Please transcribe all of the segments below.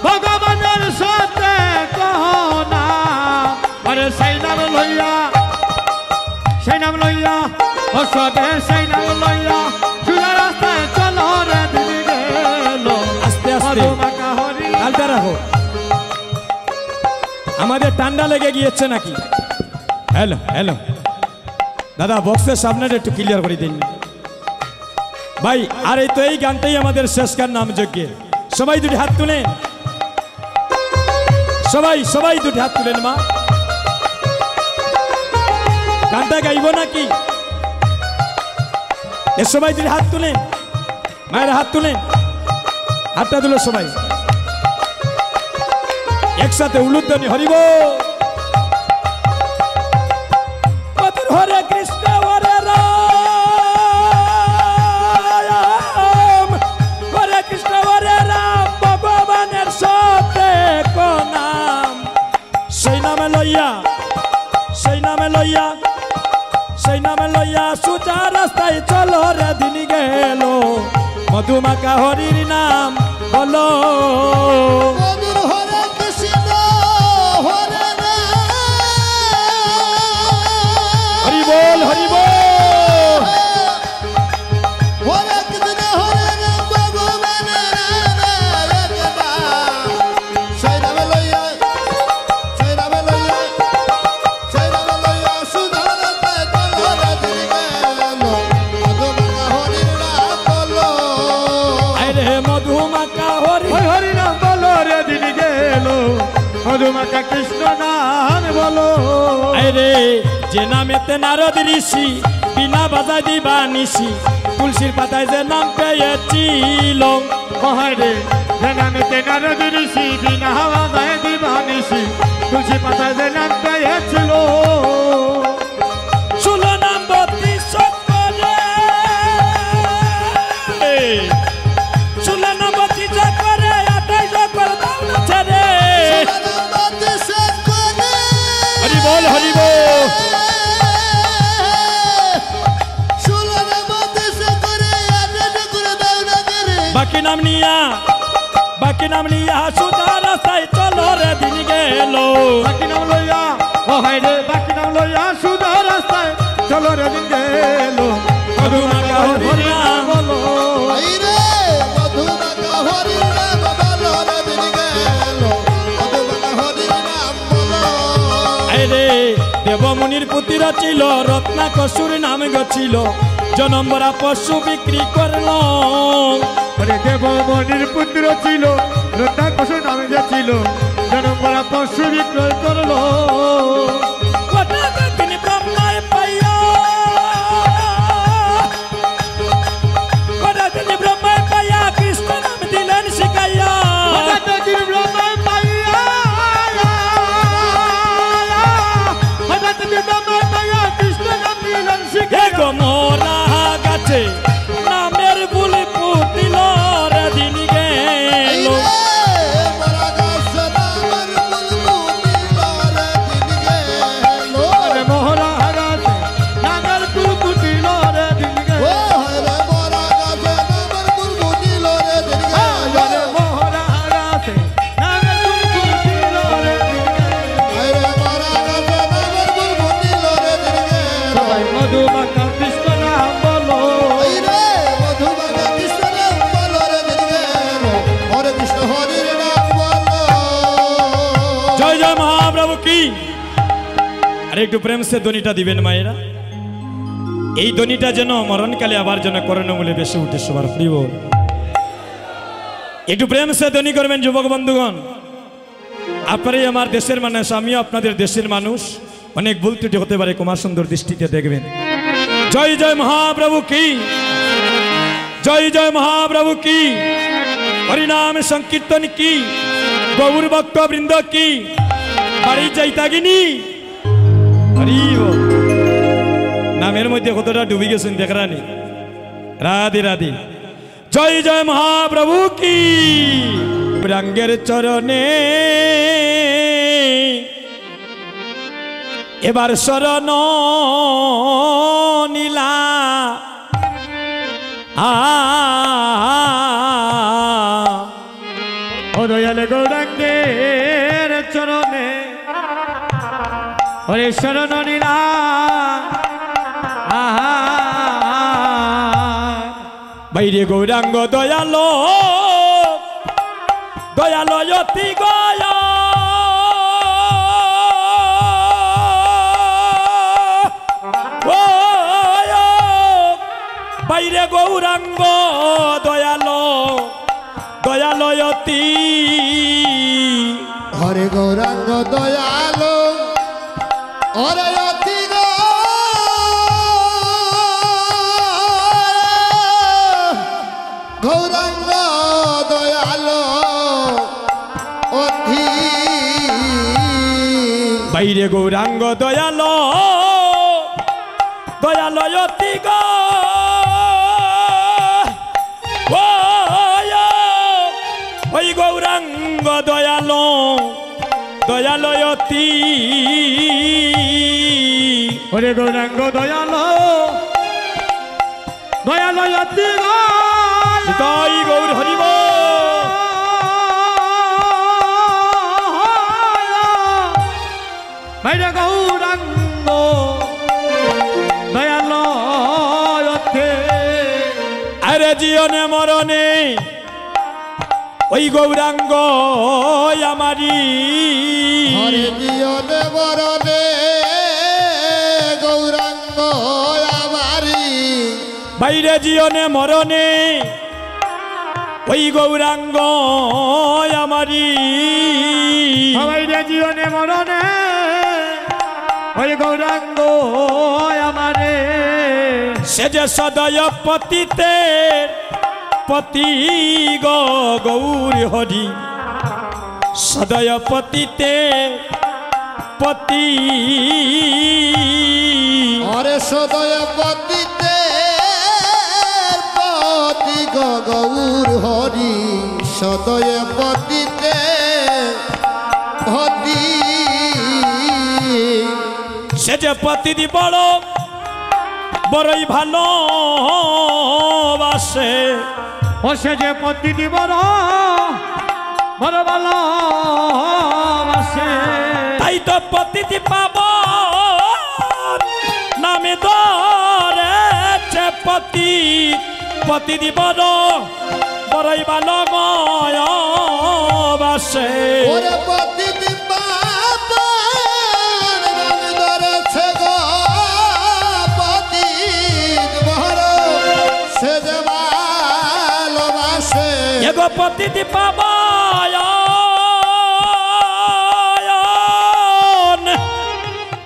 ভগবানের সাথে কহনা আরে সেই নাম লইয়া ও সবে সেই নাম লইয়া সোজা রাস্তায় চলো রে দিদি গেল আস্তে আস্তে মধুমাখা হরি হালটা রাখো আমাদের ঠান্ডা লেগে গিয়েছে নাকি হ্যালো হ্যালো দাদা বক্সের সামনে একটু ক্লিয়ার করে দিন ভাই আর এই তো এই গানটাই আমাদের শেষ গান নাম যজ্ঞের সবাই দুটি হাত তুলেন সবাই দুটি হাত তুলেন মা গানটা গাইব নাকি এ সবাই দুটি হাত তুলেন মায়ের হাত তুলেন হাতটা তুলো সবাই একসাথে উলুধ্বনি হরিব হরে কৃষ্ণ হরে রাম হরে কৃষ্ণ হরে রাম ভগবানের সাথে নাম সেই নামে লইয়া সোজা রাস্তায় চলো রে দিন গেল মধুমাখা হরির নাম বলো হরি বল হরি বল মধুমাখা কৃষ্ণ নাম বলো আরে যে নামেতে নারদ ঋষি বিনা বাজায় দিবা নিশি তুলসীর পাতায় যে নাম পেয়েছিল রে যে নামেতে নারদ ঋষি বিনা বাজায় দিবা নিশি তুলসী পাতায় যে নাম পেয়েছিল ষোলো নাম 32 করে ষোলো নাম 32 করে 28 করে দাও না ছেড়ে হরি বল হরি বল বাকি নাম নিয়া সোজা রাস্তায় চলো রে দিন গেল বাকি নাম লইয়া ও হাই রে বাকি নাম লইয়া সোজা রাস্তায় চলো রে দিন গেল মধুমাখা হরির নাম বলো দেবমুনির পুত্র ছিল রত্নাকসুর নাম গছিল জনম্বরা পশু বিক্রি করল দেবমনির পুত্র ছিল রত্নাকসুর নাম গছিল জনম্বরা পশু বিক্রয় করলো তিনি ব্রহ্মায় পাইয়া তিনি ব্রহ্মায় পাইয়া কৃষ্ণ নাম দিলেন শিখাইয়া মোরা গাছে নামের বুলি পুতিল রে দিন গেল একটু প্রেম সে ধ্বনিটা দিবেন মায়েরা এই ধ্বনিটা যেন মরণকালে আবার যেন করণমূলে বেশি উঠে সবার প্রিয় একটু প্রেম সে ধ্বনি করবেন যুবক বন্ধুগণ আপনারাই আমার দেশের মানুষ আমিও আপনাদের দেশের মানুষ অনেক ভুল ত্রুটি হতে পারে কুমার সুন্দর দৃষ্টিতে দেখবেন জয় জয় মহাপ্রভু কি জয় জয় মহাপ্রভু কি হরিনাম সংকীর্তন কি গৌর ভক্ত বৃন্দ কি বাড়ি যাইতাগিনী নামের মধ্যে কতটা ডুবি গেছেন দেখরানি রাধে রাধে জয় জয় মহাপ্রভু কি রাঙ্গের চরণে এবার শরণ নীলা দয়াল গৌরাঙ্গের চরণে ওরে শরণ নীলা বাইরে গৌরাঙ্গ দয়ালো দয়ালয়তি গয়া বাইরে গৌরাঙ্গ দয়ালো দয়ালয়তি হরে গৌরাঙ্গ দয়ালো হরে অতি গৌরাঙ্গ দয়ালো অতি বাইরে গৌরাঙ্গ দয়ালো দয়ালয়তি গো ওই গৌরাঙ্গ দয়ালো দয়ালয়তি ওরে গৌরাঙ্গ দয়ালো দয়ালয়তি তাই গৌর হরিব বাইরে গৌরাঙ্গ দয়ালয়তে আরে জীবনে মরণে ওই গৌরাঙ্গ আমারি হরে জীবনে মরণে গৌরাঙ্গ আমারি বাইরে জীবনে মরণে ওই গৌরাঙ্গ আমারি বাইরে জীবনে মরণে ওই গৌরাঙ্গ আমারে সে যে সদয় পতিতে পতি গৌর হরি সদয় পতিতে পতি হরে সদয় পতিতে পতি গৌর হরি সদয় পতিতে পতি সে যে পতি বড় বড়ই ভালো বাসে ও সে যে পতিটি বড় বড় ভালোবাসে তাই তো পতিটি পাব নামে ধরেছে পতি পতিটি বড় বড়ই ভালো বাসে ওরে পতিটি পাপ নাম ধরেছে গো পতি বড় সে যে ভালোবাসে এগো পতিটি পাব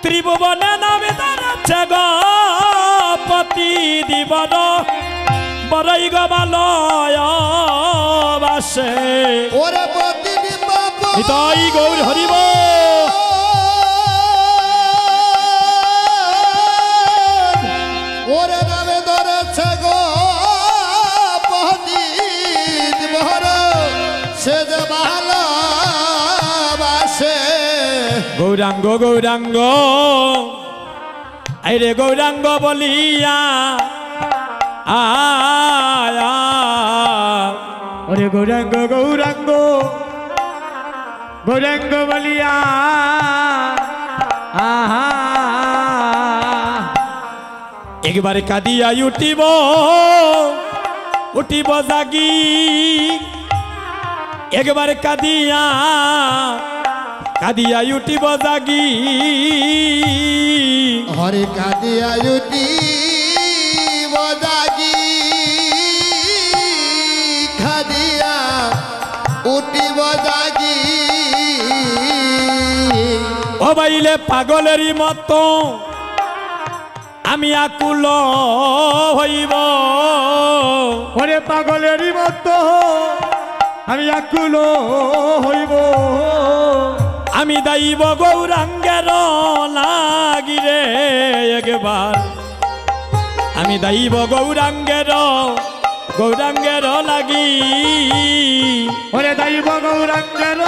ত্রিভুবনে নামে ধরেছে গো পতি দিবন বড়ই গো ভালোবাসে ওরে পতিটি পাপ তাই গৌর হরিব ওরে নামে ধরেছে গো পতি বড় সে যে ভালোবাসে গৌরাঙ্গ গৌরাঙ্গ আইরে গৌরাঙ্গ বলিয়া আয়া ওরে গৌরাঙ্গ গৌরাঙ্গ গৌরাঙ্গ বলিয়া আহা একবারে কাঁদিয়া উঠিব উঠিব জাগি একবারে কাঁদিয়া কাঁদিয়া উঠিব জাগি হরে কাঁদিয়া উঠি বজাগি খাদিয়া উঠি বজাগি ও বাইলে পাগলেরই মতো আমি আকুল হইব ওরে পাগলেরই মতো আমি আকুল হইব আমি দাইব গৌরাঙ্গের লাগিরে একবার আমি দাইব গৌরাঙ্গের লাগি ওরে দৈব গৌরাঙ্গের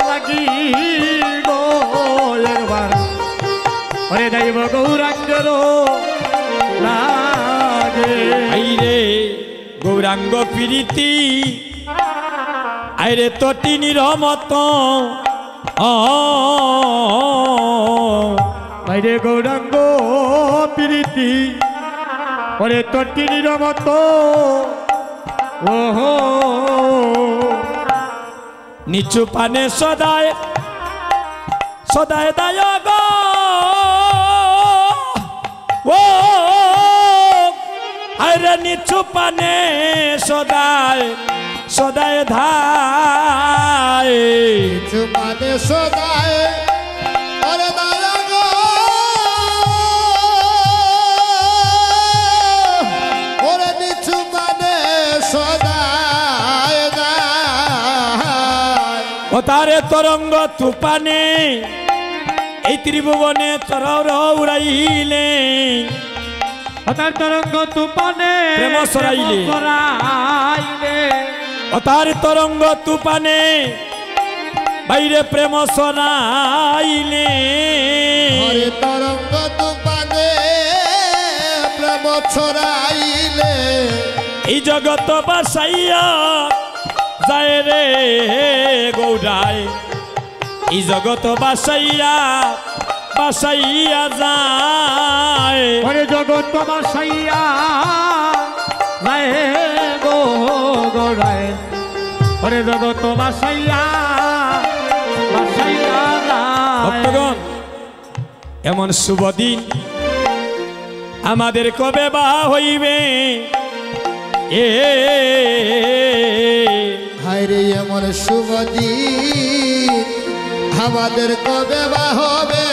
লাগি গো একবার ওরে দৈব গৌরাঙ্গের লাগে আইরে গৌরাঙ্গ প্রীতি আইরে তটিনীর মত বাইরে গৌরাঙ্গ প্রীতি ওরে তটিনীর মতো ওহো নিচু পানে সদায় সদায় দায়গ ও আরে নিচু পানে সদায় সদায় ধায় চুমানে সদায় ওরে দয়া গো ওরে নিচু মানে সদায় দায় ও তারে তরঙ্গ তুপানে এই ত্রিভুবনে চরর উড়াইলে তার তরঙ্গ তুপানে প্রেম সরাইলে। সরাইলে ও তার তরঙ্গ তুপানে বাইরে প্রেম সরাইলে হরে তরঙ্গ তুপানে প্রেম ছড়াইলে এই জগত বাসাইয়া যায় রে গৌরায় এই জগত বাসাইয়া বাসাইয়া যায় ওরে জগৎ তোমার সাইয়া রায় গো গৌরায় ওরে জগৎ তোমার সাইয়া বাসাইয়া রায় ভক্তগণ এমন শুভ দিন আমাদের কবে বা হইবে এ হায়রে এমন শুভ দিন আমাদের কবে বা হবে